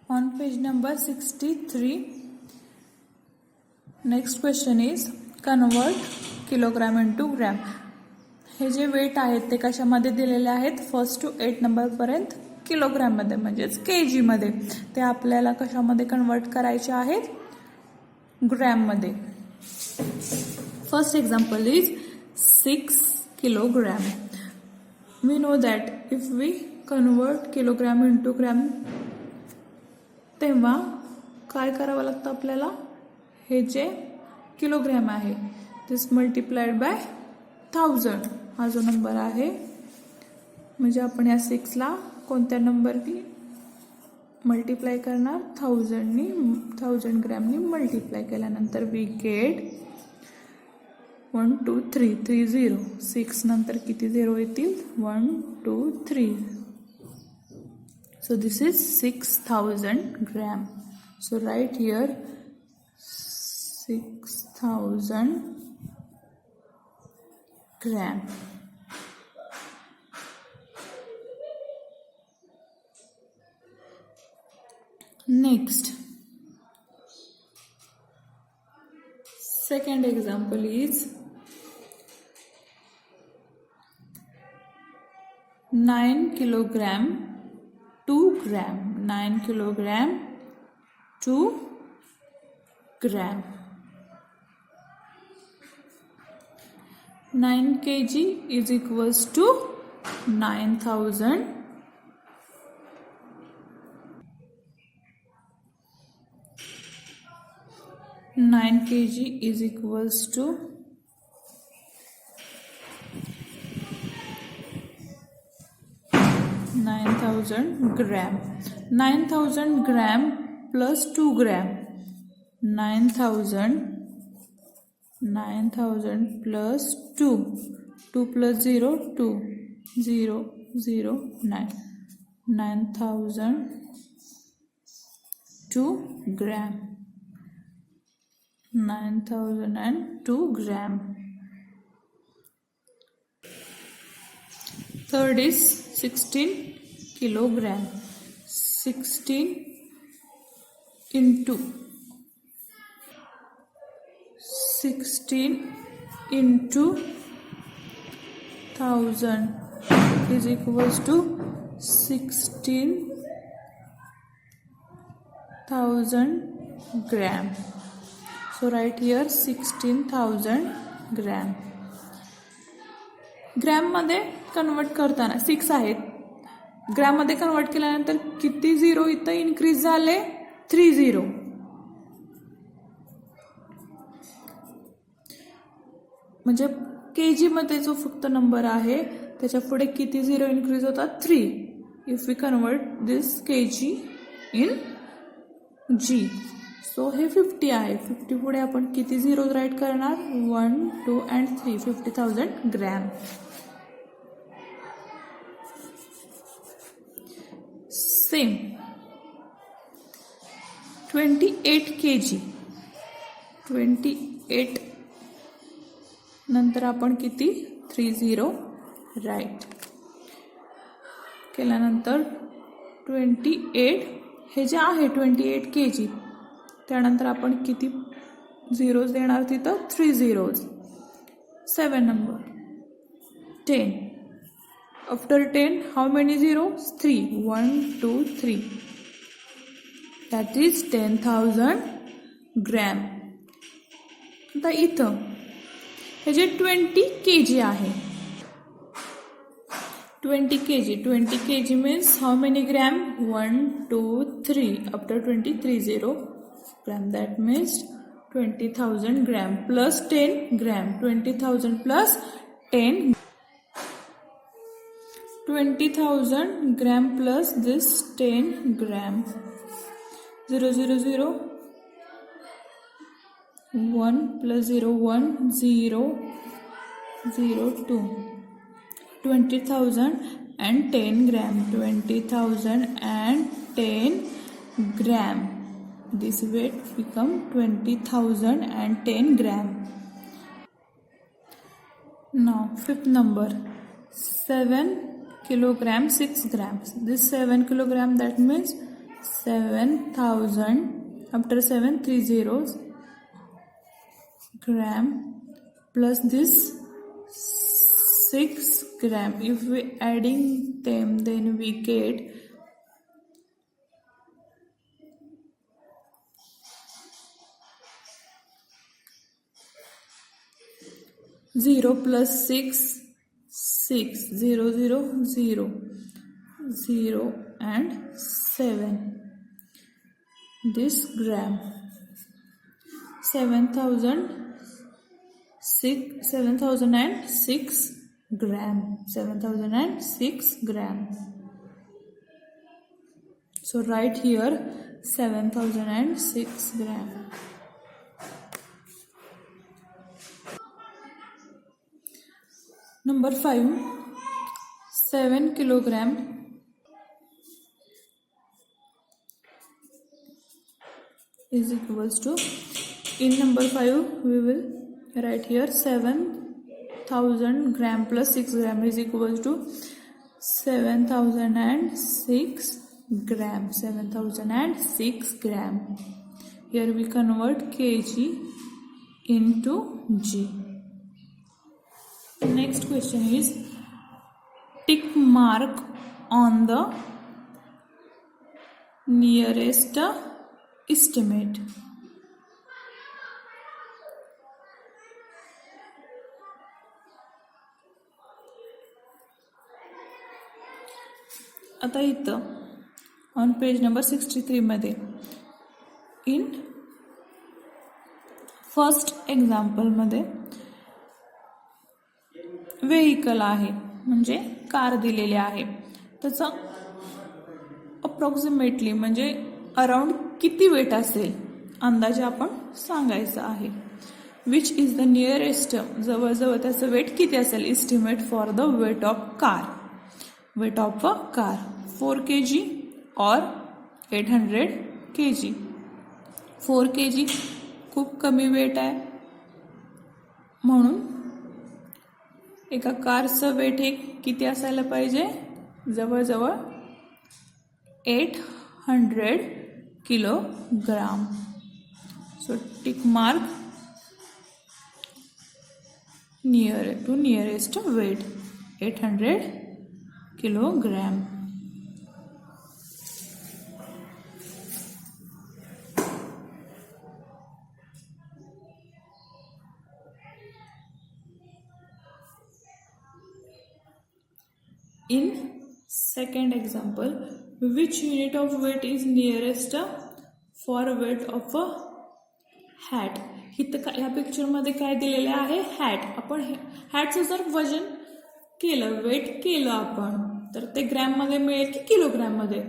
On page number 63, next question is convert kilogram into gram. Hey J wait आहेत ते कशामध्ये दिलेले आहेत, 1 to 8 नंबर पर्यंत किलोग्राम मध्ये म्हणजेच केजी मध्ये. ते आपल्याला कशामध्ये कन्वर्ट करायचे आहेत, ग्रॅम मध्ये. First example is 6 kilogram. We know that if we convert kilogram into gram, तेव्हा काय करावं लागतं आपल्याला, हे जे किलोग्राम आहे दिस मल्टिप्लाइड बाय 1000 हा जो नंबर आहे, म्हणजे आपण या 6 ला कोणत्या नंबरनी मल्टिप्लाय करणार, 1000 ग्रॅमनी मल्टिप्लाय केल्यानंतर वी गेट 1 2 3 3 0. 6 नंतर किती 0 येतील, 1 2 3. So this is 6000 gram. So write here 6000 gram. Next, second example is 9 kilogram 2 gram. 9 kilogram 2 gram. 9 kg is equals to 9000. 9 kg is equals to 9000 gram. 9000 gram plus 2 gram. 9000 plus 2. 2 plus 0 2. 0 0 9. 9002 gram. 9002 gram. Third is 16 kilogram. 16 into 1000 is equals to 16,000 gram. So write here 16,000 gram. Gram मध्ये convert करताना 6 आहेत, gram मध्ये convert केल्यानंतर किती 0 इथं increase झाले, 3 0. म्हणजे KG मध्ये जो फक्त नंबर आहे त्याच्या पुढे किती 0 इन्क्रीज होतात, 3. If we convert this kg in g, so हे 50 आहे. 50 पुढे आपण किती 0 राईट करणार, 1 2 and 3. 50,000 ग्रॅम. Same 28 kg. 28 नंतर आपण किती 30 राईट केल्यानंतर 28 हे जे आहे 28 kg, त्यानंतर आपण किती झिरोज देणार तिथं, 3 zeros. 7 number 10. After 10 how many zeros, 3. 1 2 3. That is 10,000 gram. आता इथं हे जे 20 kg आहे, 20 kg means how many gram, 1 2 3. After 20 3 0 gram. That means 20,000 gram plus 10 gram. 20,000 plus 10. 20,000 gram plus this 10 gram. 0 0 0. 1 plus 0 1 0 0 2. 20,000 and 10 gram. 20,000 and 10 gram. This weight become 20,000 and 10 gram. Now fifth number 7 kilogram 6 grams. This 7 kilogram, that means 7,000 after 7 3 zeros gram plus this 6 gram. If we adding them, then we get 0 plus 6 6 0 0 0 0 and 7. This gram 7,006 gram. 7,006 gram. So write here 7,006 gram. Number 5, 7 kilogram is equals to, in number 5 we will write here 7,000 gram plus 6 gram is equals to 7,006 gram. 7,006 gram. Here we convert kg into g. Next question is tick mark on the nearest estimate. आता इथं on page number 63 मध्ये in first example मध्ये vehicle आहे म्हणजे car दिलेली आहे. त्याचा approximately म्हणजे अराउंड किती वेट असेल अंदाजे आपण सांगायचं आहे. विच इज द नियरेस्ट, जवळजवळ त्याचं वेट किती असेल. Estimate for the weight of car. Weight of a car 4 kg और 800 kg. 4 kg खूप कमी वेट आहे म्हणून एका कारचं वेट हे किती असायला पाहिजे. जवळजवळ 800 kilogram. So tick mark near to nearest weight 800 kilogram. In second example, which unit of weight is nearest for weight of a hat. इथं या पिक्चर मध्ये काय दिलेले आहे. हॅट. आपण हॅटचं जर वजन केलं, वेट केलं आपण, तर ते ग्रॅम मध्ये मिळेल की किलोग्रॅम मध्ये.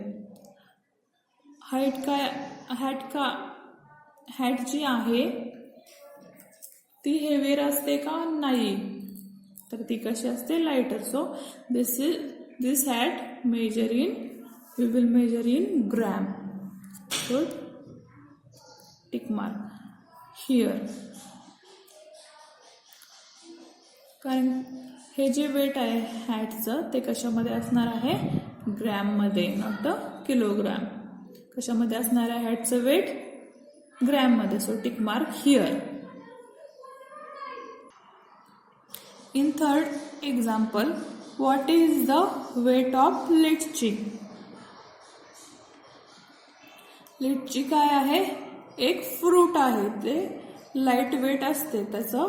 हॅट जी आहे ती हेवीर असते का नाही, तर ती कशी असते. Lighter. So this hat we will measure in gram. So tick mark here. कारण हे जे वेट आहे हॅटचं ते कशामध्ये असणार आहे. ग्रॅम मध्ये, नॉट किलोग्राम. कशामध्ये असणार आहे हॅटचं वेट. ग्रॅम मध्ये. So tick mark here. In third example, what is the weight of litchi? लिची काय आहे. एक फ्रूट आहे. ते लाईट वेट असते. त्याचं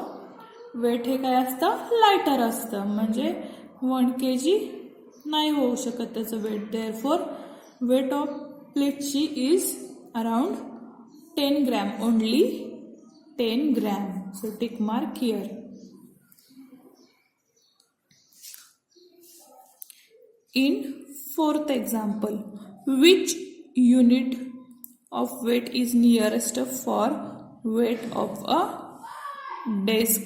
वेट हे काय असतं. लायटर असतं. म्हणजे 1 kg नाही होऊ शकत त्याचं वेट. देअरफॉर वेट ऑफ लिची is around 10 gram. Only 10 gram. So tick mark here. In fourth example, which unit of weight is nearest for weight of a desk?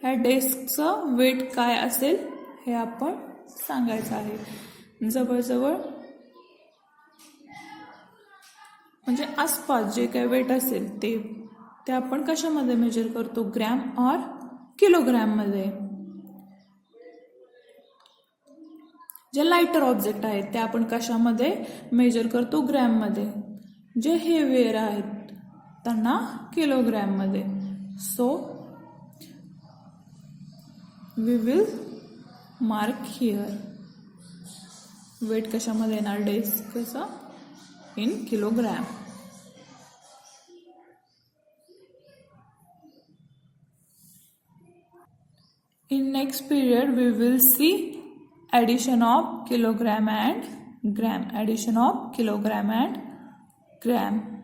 ह्या डेस्कचं वेट काय असेल हे आपण सांगायचं आहे. जवळजवळ म्हणजे आसपास जे काय वेट असेल ते आपण कशामध्ये मेजर करतो. ग्रॅम और किलोग्रॅम मध्ये. जे लाइटर ऑब्जेक्ट आहेत ते आपण कशामध्ये मेजर करतो, ग्रॅममध्ये. जे हेवियर आहेत त्यांना किलोग्रॅममध्ये. So we will mark here. Weight कशामध्ये येणार, डेज कसं, in kilogram. In next period we will see addition of kilogram and gram. Addition of kilogram and gram.